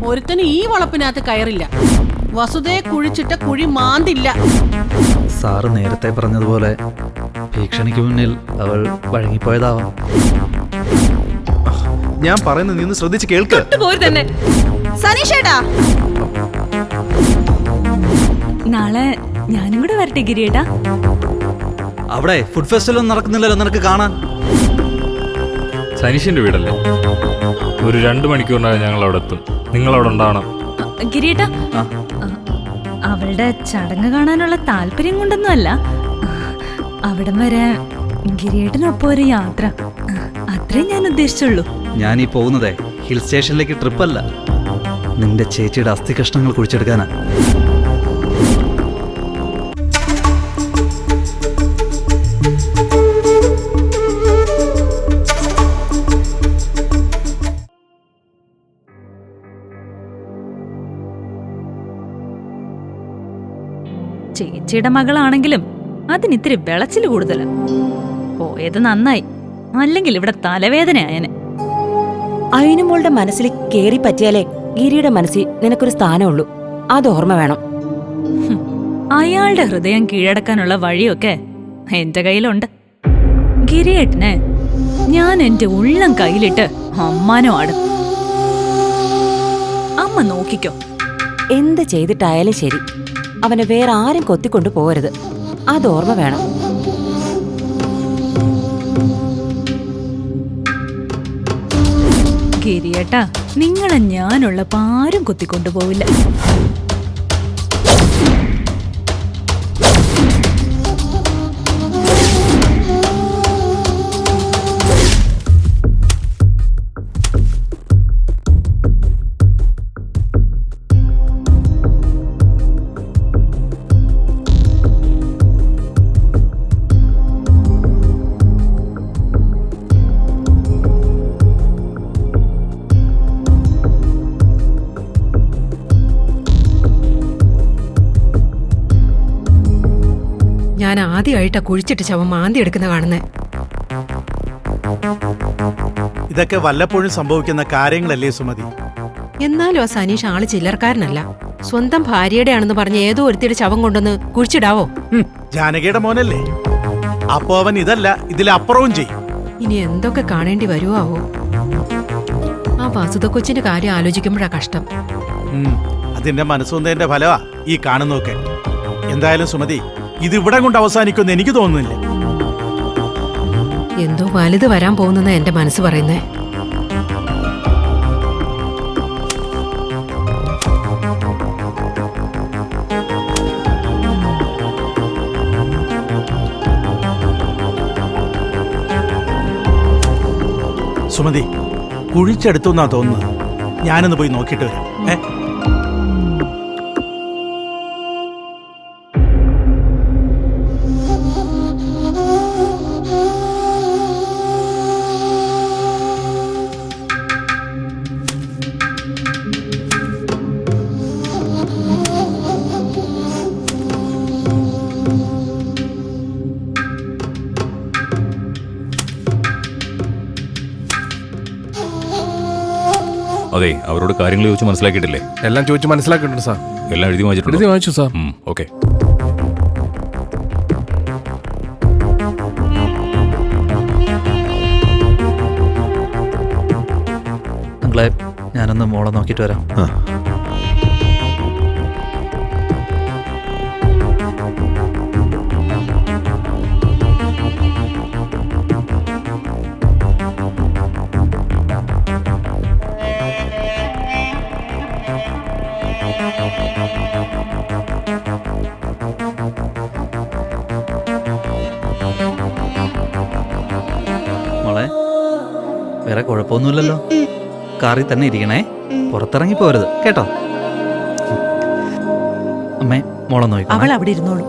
ഒരുത്തന് ഈ വളപ്പിനകത്ത് കയറില്ല. വസുതയെ കുഴിച്ചിട്ട കുഴി മാന്തില്ല. സാറ് നേരത്തെ പറഞ്ഞതുപോലെ ഭീഷണിക്ക് മുന്നിൽ അവൾ വഴങ്ങിപ്പോയതാവാം. ഞാൻ പറയുന്നത് നീ ഒന്ന് ശ്രദ്ധിച്ച് കേൾക്ക്. തന്നെ സനീഷേട്ടാ, നാളെ ഞാനും കൂടെ വരട്ടെ ഗിരിയേട്ടാ. അവിടെ ഫുഡ് ഫെസ്റ്റിവൽ ഒന്നും നടക്കുന്നില്ലല്ലോ നിനക്ക് കാണാൻ. സനീഷിന്റെ വീടല്ലേ? ഒരു 2 മണിക്കൂറിനകം ഞങ്ങൾ അവിടെ എത്തും. നിങ്ങൾ അവിടെ ഉണ്ടാവണം. ഗിരിയേട്ടാ, അവളുടെ ചടങ്ങ് കാണാനുള്ള താല്പര്യം കൊണ്ടൊന്നും അല്ല, അവിടം വരെ ഗിരിയേട്ടനൊപ്പം ഒരു യാത്ര, അത്രേ ഞാൻ ഉദ്ദേശിച്ചുള്ളൂ. ഞാനീ പോകുന്നതേ ഹിൽ സ്റ്റേഷനിലേക്ക് ട്രിപ്പല്ല, നിന്റെ ചേച്ചിയുടെ അസ്ഥി കഷ്ണങ്ങൾ കുഴിച്ചെടുക്കാനാ. ചേച്ചിയുടെ മകളാണെങ്കിലും അതിനിത്തിരി വിളച്ചിൽ കൂടുതല. പോയത് നന്നായി, അല്ലെങ്കിൽ ഇവിടെ തലവേദന ആയനെ. അയിനുമോളുടെ മനസ്സിൽ കേറി പറ്റിയാലേ ഗിരിയുടെ മനസ്സിൽ നിനക്കൊരു സ്ഥാനമുള്ളൂ, അത് ഓർമ്മ വേണം. അയാളുടെ ഹൃദയം കീഴടക്കാനുള്ള വഴിയൊക്കെ എന്റെ കയ്യിലുണ്ട്. ഗിരിയേട്ടനെ ഞാൻ എന്റെ ഉള്ളം കയ്യിലിട്ട് അമ്മാനോ ആടും. അമ്മ നോക്കിക്കോ. എന്ത് ചെയ്തിട്ടായാലും ശരി, അവനെ വേറെ ആരും കൊത്തിക്കൊണ്ടു പോകരുത്, അത് ഓർമ്മ വേണം. ഗിരിയേട്ടാ, നിങ്ങളെ ഞാനുള്ളപ്പോ ആരും കൊത്തിക്കൊണ്ടുപോവില്ല. ഞാൻ ആദ്യമായിട്ടാ കുഴിച്ചിട്ട് ശവം മാന്തി എടുക്കുന്ന കാണുന്നേ. ഇതൊക്കെ വല്ലപ്പോഴും സംഭവിക്കുന്ന കാര്യങ്ങളല്ലേ സുമതി? എന്നാലും ആ സനീഷ് ആള് ചില്ലറക്കാരനല്ല. സ്വന്തം ഭാര്യയുടെ ആണെന്ന് പറഞ്ഞ് ഏതോ ഒരുത്തിയുടെ ശവം കൊണ്ടൊന്ന് കുഴിച്ചിടാവോ? ജാനകിയുടെ മോനല്ലേ, അപ്പോ അവൻ ഇതല്ല ഇതിലപ്പുറവും ചെയ്യും. ഇനി എന്തൊക്കെ കാണേണ്ടി വരുവാവോ? ആ വസുത കൊച്ചിന്റെ കാര്യം ആലോചിക്കുമ്പോഴാ കഷ്ടം. അതിന്റെ മനസ്സൊന്നതിന്റെ ഫലമാ ഈ കാണുന്നൊക്കെ. എന്തായാലും സുമതി, ഇത് ഇവിടെ കൊണ്ട് അവസാനിക്കുമെന്ന് എനിക്ക് തോന്നുന്നില്ല. എന്തോ വലുത് വരാൻ പോകുന്ന എന്റെ മനസ്സ് പറയുന്നേ. സുമതി, കുഴിച്ചെടുത്തു എന്നാ തോന്നുന്നത്. ഞാനൊന്ന് പോയി നോക്കിയിട്ട് വരാം. അതെ, അവരോട് കാര്യങ്ങൾ ചോദിച്ച് മനസ്സിലാക്കിയിട്ടില്ലേ? എല്ലാം ചോദിച്ചു മനസ്സിലാക്കിയിട്ടുണ്ട് സാർ. എല്ലാം എഴുതി വായിച്ചു സാർ. ഓക്കെ. അങ്ങളെ, ഞാനൊന്ന് മോളെ നോക്കിയിട്ട് വരാം. മോളെ, വേറെ കുഴപ്പമൊന്നുമില്ലല്ലോ? കാറിൽ തന്നെ ഇരിക്കണേ, പുറത്തിറങ്ങി പോരുത് കേട്ടോ. അമ്മേ, മോളെ നോക്കി. അവൾ അവിടെ ഇരുന്നോളൂ.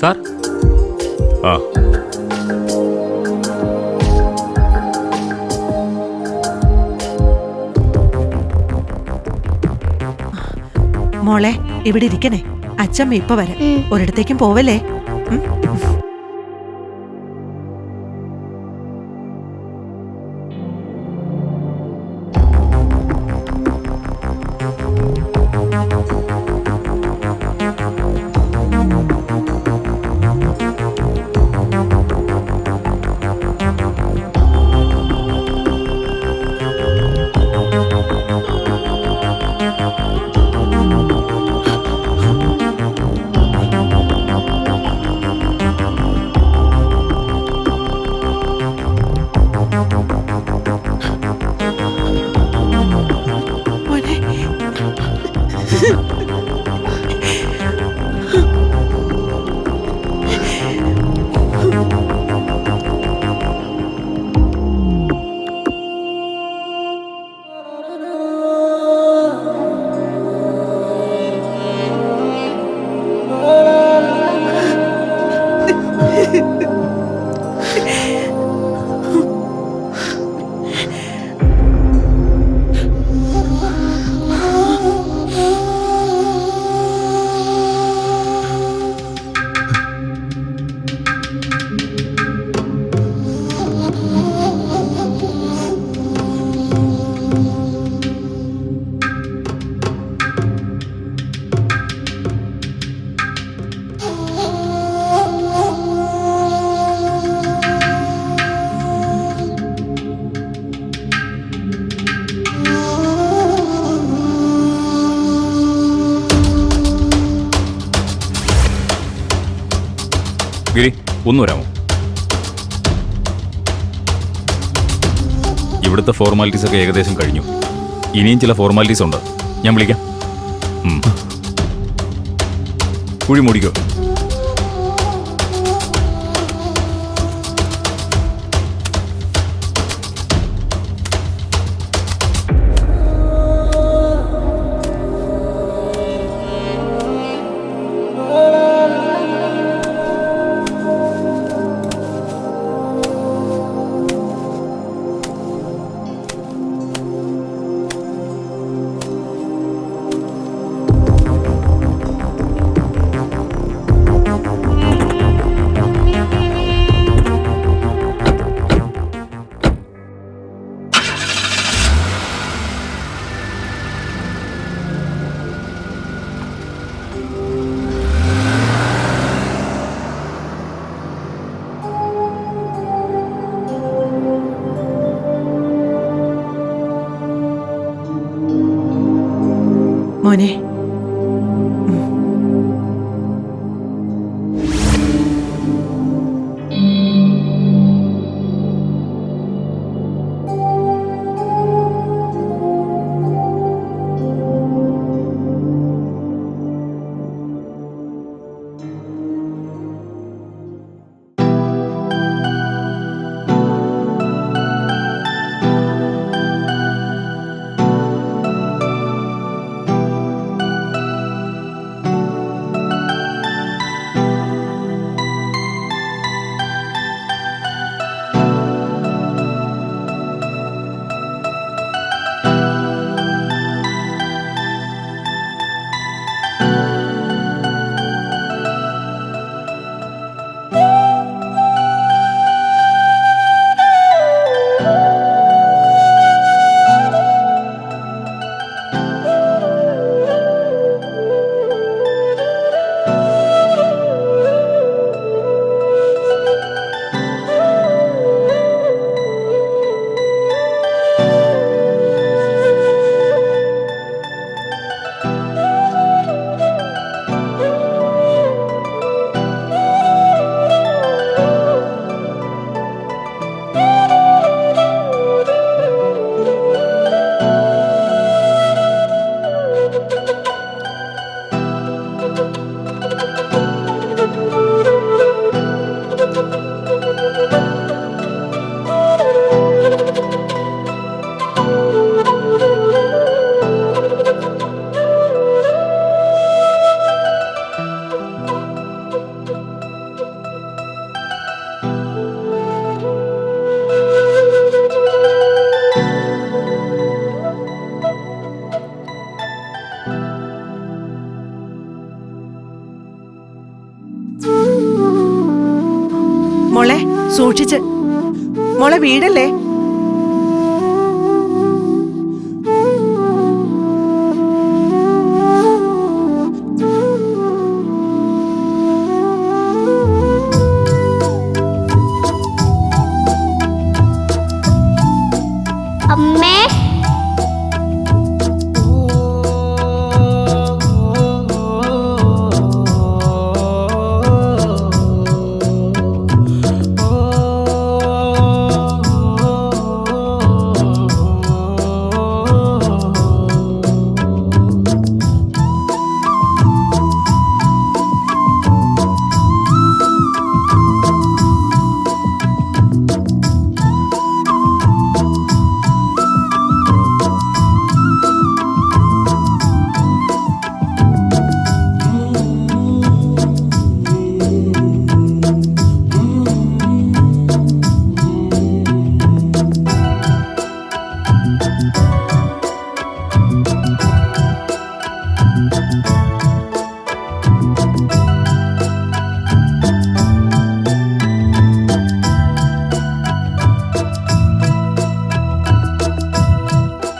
സാർ ആ മോളെ ഇവിടെ ഇരിക്കണേ, അച്ഛമ്മ ഇപ്പൊ വരാം. ഒരിടത്തേക്കും പോവല്ലേ? ഉം. മോനെ. ഗിരി ഒന്ന് വരാമോ? ഇവിടുത്തെ ഫോർമാലിറ്റീസ് ഒക്കെ ഏകദേശം കഴിഞ്ഞു. ഇനിയും ചില ഫോർമാലിറ്റീസ് ഉണ്ട്, ഞാൻ വിളിക്കാം. കുഴി മൂടിക്കോ. സൂക്ഷിച്ച്. മോളെ വീടല്ലേ? അമ്മേ,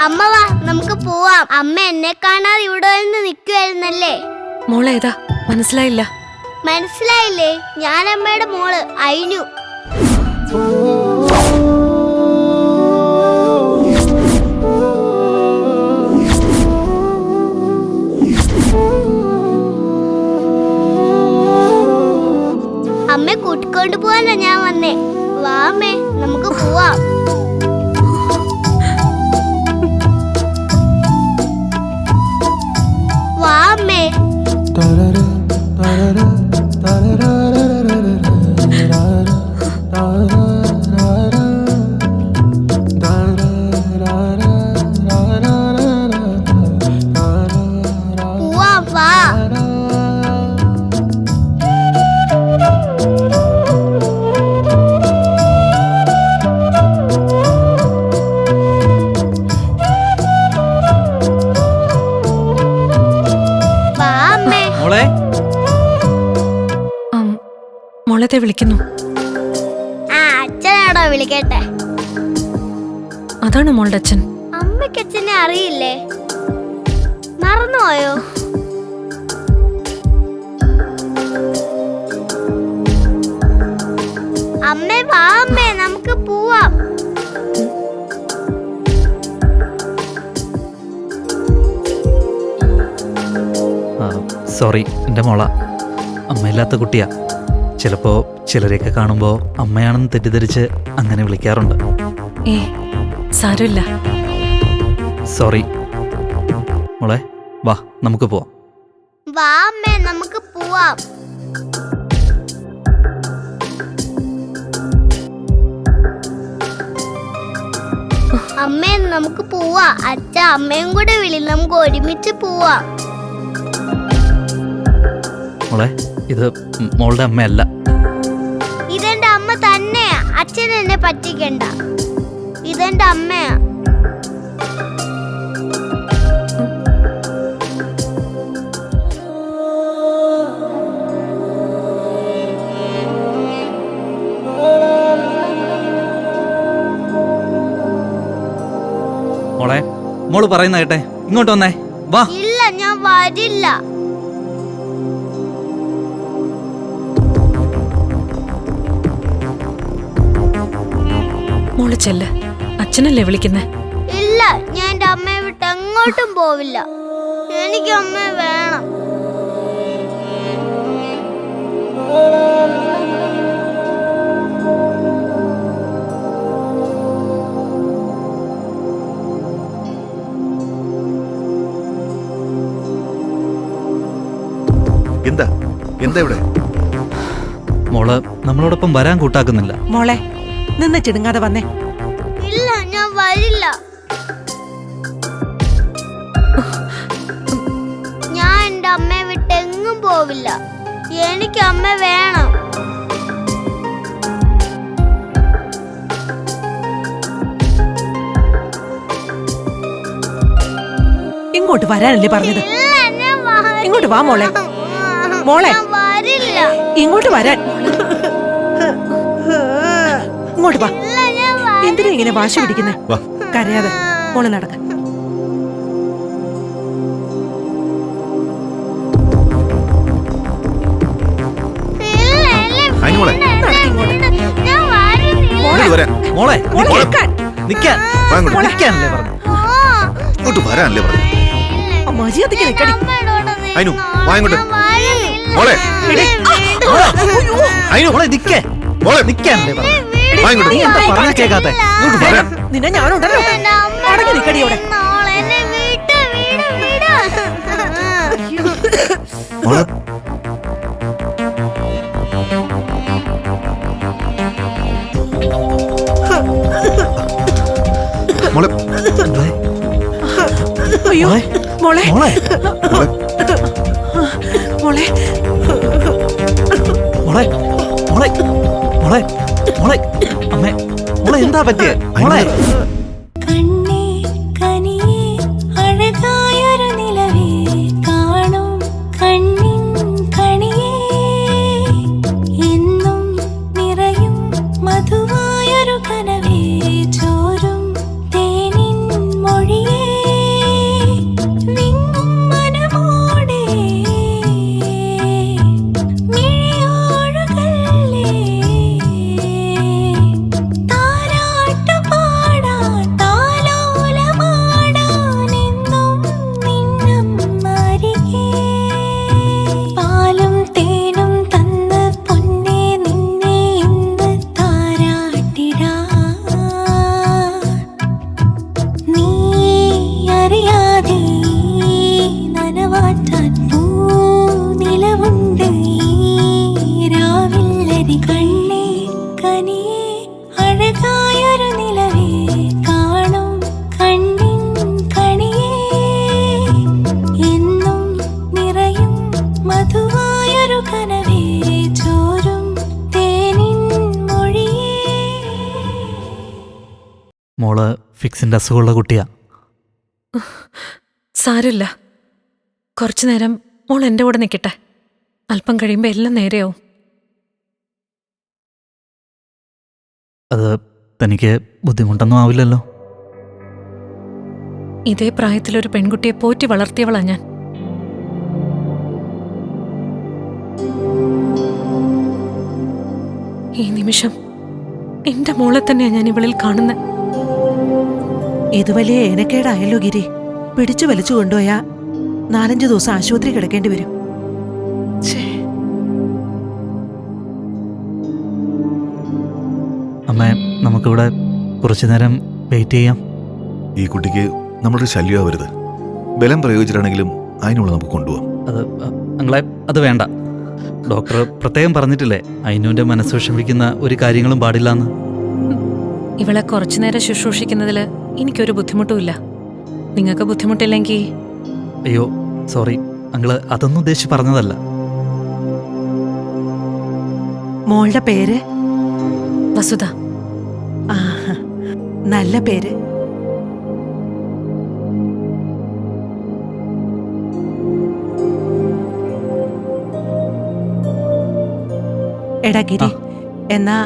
അമ്മ വാ, നമുക്ക് പോവാം. അമ്മ എന്നെ കാണാതെ ഇവിടെ വന്ന് നിൽക്കുവായിരുന്നല്ലേ? മോളെ ഏതാ മനസ്സിലായില്ല. മനസ്സിലായില്ലേ? ഞാൻ അമ്മയുടെ മോള് അയിനു. അമ്മയെ കൂട്ടിക്കൊണ്ട് പോവാനാ ഞാൻ വന്നേ. വാ അമ്മേ, നമുക്ക് പോവാം. വാ അമ്മേ. പോവാം, വാ. വാ അമ്മേ. മോളെ മോളത്തെ വിളിക്കുന്നു. ആ, അച്ഛനാണോ? വിളിക്കട്ടെ. അതാണ് മോളുടെ അച്ഛൻ. അമ്മയ്ക്ക് അച്ഛനെ അറിയില്ലേ? മറന്നുപോയോ? അമ്മേ, വാ അമ്മേ, നമുക്ക് പോവാം. സോറി, എൻ്റെ മോള. അമ്മയില്ലാത്ത കുട്ടിയാ. ചിലപ്പോൾ ചിലരെയൊക്കെ കാണുമ്പോൾ അമ്മയാണെന്ന് തെറ്റിദ്ധരിച്ച് അങ്ങനെ വിളിക്കാറുണ്ട്. ഏ സാരമില്ല. സോറി മോളെ, വാ നമുക്ക് പോവാം. വാ അമ്മേ, നമുക്ക് പോവാം. അമ്മേ, നമുക്ക് പോവാ. അച്ഛ അമ്മയും കൂടെ വിളി, നമുക്ക് ഒരുമിച്ച് പോവാം. മോളെ, ഇത് മോളുടെ അമ്മയല്ല. ഇതെന്റെ അമ്മ തന്നെയാ. അച്ഛൻ എന്നെ പറ്റിക്കണ്ട. ഇതെന്റെ അമ്മയാ. മോളെ, മോള് പറയുന്ന കേട്ടെ, ഇങ്ങോട്ട് വന്നേ, വാ. ഇല്ല, ഞാൻ വരില്ല. മോള് ചെല്ല്, അച്ഛനല്ലേ വിളിക്കുന്നേ. ഇല്ല, ഞാൻ എന്റെ അമ്മയെ വിട്ട് എങ്ങോട്ടും പോവില്ല. എനിക്ക് അമ്മയെ വേണം. എന്താ എന്താ ഇവിടെ? മോള് നമ്മളോടൊപ്പം വരാൻ കൂട്ടാക്കുന്നില്ല. മോളെ നിന്ന് ചിടുങ്ങാതെ വന്നേ. ഇല്ല, ഞാൻ വരില്ല. ഞാൻ എന്റെ അമ്മയെ വിട്ട് എങ്ങും പോവില്ല. എനിക്ക് അമ്മ വേണം. ഇങ്ങോട്ട് വരാനല്ലേ പറഞ്ഞത്? ഇല്ല, ഞാൻ വരില്ല. ഇങ്ങോട്ട് വാ മോളെ. മോളെ ഞാൻ വരില്ല. ഇങ്ങോട്ട് വരാൻ. ഇങ്ങോട്ട് വാ. ഇല്ല, ഞാൻ എന്തിനാ ഇങ്ങനെ വാശി പിടിക്കുന്നേ? വാ. കരയാതെ മോള് നടക്ക. അതിനുമോളെ ഞാൻ വരുന്നില്ല. ഇങ്ങോട്ട് വരാൻ. മോളെ മോളെ കേൾക്കാൻ. നിക്കാൻ വാ ഇങ്ങോട്ട്. നിക്കാനല്ലേ പറഞ്ഞു. ഇങ്ങോട്ട് വരാനല്ലേ പറഞ്ഞു. മര്യാദയ്ക്ക് നിക്കടി. അതിനു വാ ഇങ്ങോട്ട്. വരുന്നില്ല. മോളെ എടി. അതിനു മോളെ നിക്കേ മോളെ നിക്കാനല്ലേ പറഞ്ഞു. വാ ഇങ്ങോട്ട്. നീ എന്താ പറഞ്ഞാ കേക്കാത്തെ? ഇങ്ങോട്ട് വരാൻ. നിന്നെ ഞാനുണ്ടല്ലോ. അടങ്ങി നിക്കടി അവിടെ. നാളെ എന്നെ വിട്. മോളെ മോളെ അയ്യോ മോളെ മോളെ മോളെ മോളെ മോളെ മോളെ മോളെ അമ്മേ മോളെ എന്താ പറ്റിയേ മോളെ? കണ്ണേ കനിയേ അഴകായൊരു നിലവേ കാണും കണ്ണിൻ കണിയേ എന്നും നിറയും മധുവായൊരു കനവേ ചോരും തേനിൻ മൊഴിയേ വിങ്ങും മനമോടെ മിഴിയോഴുകല്ലേ താരാട്ടു പാടാൻ താലോലമാടാനെന്നും നിന്നമ്മരികേ പാലും തേനും തന്ന് പൊന്നേ നിന്നെ ഇന്ന് താരാട്ടിടാൻ നീ അറിയാതെ നനവാറ്റാൻ പൂനിലവുണ്ട് ഈ രാവില്ലരി കണ്ണേ കനിയേ അഴകായൊരു നിലവേ കാണും കണ്ണിൻ കണിയേ എന്നും നിറയും മധുവായൊരു കനവേ ചോരും തേനിൻ മൊഴിയേ. മോള് ഫിക്സിന്റെ അസുഖമുള്ള കുട്ടിയാ. സാരമില്ല, കുറച്ചു നേരം മോൾ എൻ്റെ കൂടെ നിൽക്കട്ടെ. അല്പം കഴിയുമ്പോൾ എല്ലാം നേരെയാവും. അത് തനിക്ക് ബുദ്ധിമുട്ടൊന്നും ആവില്ലല്ലോ. ഇതേ പ്രായത്തിലൊരു പെൺകുട്ടിയെ പോറ്റി വളർത്തിയവളാ ഞാൻ. ഈ നിമിഷം എന്റെ മോളെ തന്നെയാ ഞാൻ ഇവളിൽ കാണുന്നത്. ഇത് വലിയ ഏനക്കേടായല്ലോ ഗിരി. പിടിച്ചു വലിച്ചു കൊണ്ടുപോയാ 4-5 ദിവസം ആശുപത്രി കിടക്കേണ്ടി വരും. അമ്മേ നമുക്കിവിടെ കുറച്ചു നേരം വെയിറ്റ് ചെയ്യാം. ഈ കുട്ടിക്ക് നമ്മളൊരു ശല്യമാവരുത്. ബലം പ്രയോഗിച്ചിട്ടാണെങ്കിലും അതിനുള്ള നമുക്ക് കൊണ്ടുപോകാം. അത് ഞങ്ങളെ അത് വേണ്ട. ഡോക്ടർ പ്രത്യേകം പറഞ്ഞിട്ടില്ലേ അയിനുവിന്റെ മനസ്സ് വിഷമിക്കുന്ന ഒരു കാര്യങ്ങളും പാടില്ലാന്ന്. ഇവളെ കുറച്ചു നേരം ശുശ്രൂഷിക്കുന്നതിൽ എനിക്കൊരു ബുദ്ധിമുട്ടുമില്ല. നിങ്ങൾക്ക് ബുദ്ധിമുട്ടില്ലെങ്കിൽ അയ്യോ സോറി അങ്ങള് അതൊന്നും ഉദ്ദേശിച്ച് പറഞ്ഞതല്ല. മോളുടെ പേര്? വസുധ. ആഹാ, നല്ല പേര്. എടാ ഗിരി, എന്നാ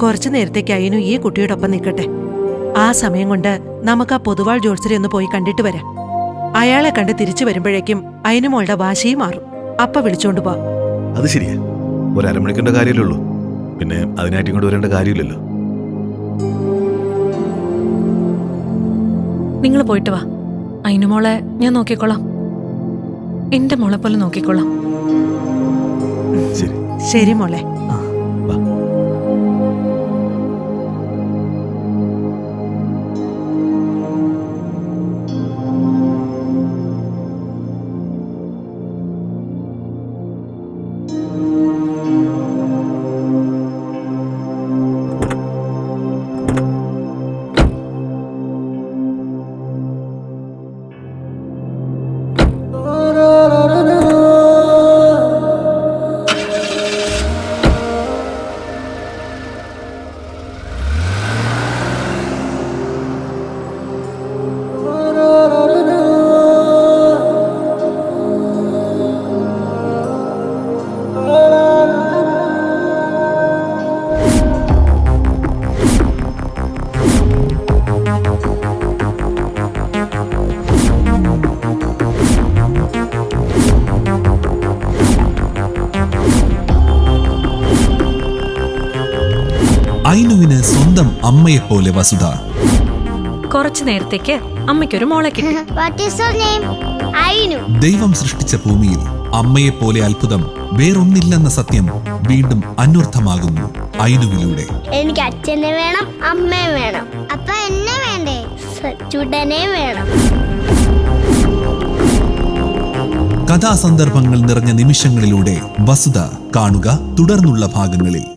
കുറച്ചു നേരത്തേക്ക് അയിനു ഈ കുട്ടിയോടൊപ്പം നിൽക്കട്ടെ. ആ സമയം കൊണ്ട് നമുക്ക് ആ പൊതുവാൾ ജോത്സരെ ഒന്ന് പോയി കണ്ടിട്ട് വരാം. അയാളെ കണ്ട് തിരിച്ചു വരുമ്പോഴേക്കും അയിനു മോളുടെ വാശിയും മാറും. അപ്പ വിളിച്ചോണ്ട് പോ. അത് ശരിയാ, ഒരു അരമണിക്കൂറിന്റെ കാര്യമല്ലേ ഉള്ളൂ. പിന്നെ അതിനായിട്ട് ഇങ്ങോട്ട് വരേണ്ട കാര്യമില്ലല്ലോ. നിങ്ങൾ പോയിട്ട് വാ. അയിനുമോളെ ഞാൻ നോക്കിക്കോളാം. എന്റെ മോളെ പോലെ നോക്കിക്കോളാം. ശരി ശരി മോളെ. അയിനുവിന് സ്വന്തം അമ്മയെപ്പോലെ വസുധ. കുറച്ചു നേരത്തേക്ക് അമ്മയ്ക്കൊരു മോളെ കിട്ടി. What is her name? Ainu. ദൈവം സൃഷ്ടിച്ച ഭൂമിയിൽ അമ്മയെപ്പോലെ അത്ഭുതം വേറൊന്നില്ലെന്ന സത്യം വീണ്ടും അന്വർത്ഥമാകുന്നു അയിനുവിലൂടെ. എനിക്ക് അച്ഛനെ വേണം, അമ്മയെ വേണം. അപ്പൊ എന്നെ വേണ്ടേ? ചുടനെ വേണം. കഥാസന്ദർഭങ്ങൾ നിറഞ്ഞ നിമിഷങ്ങളിലൂടെ വസുധ കാണുക തുടർന്നുള്ള ഭാഗങ്ങളിൽ.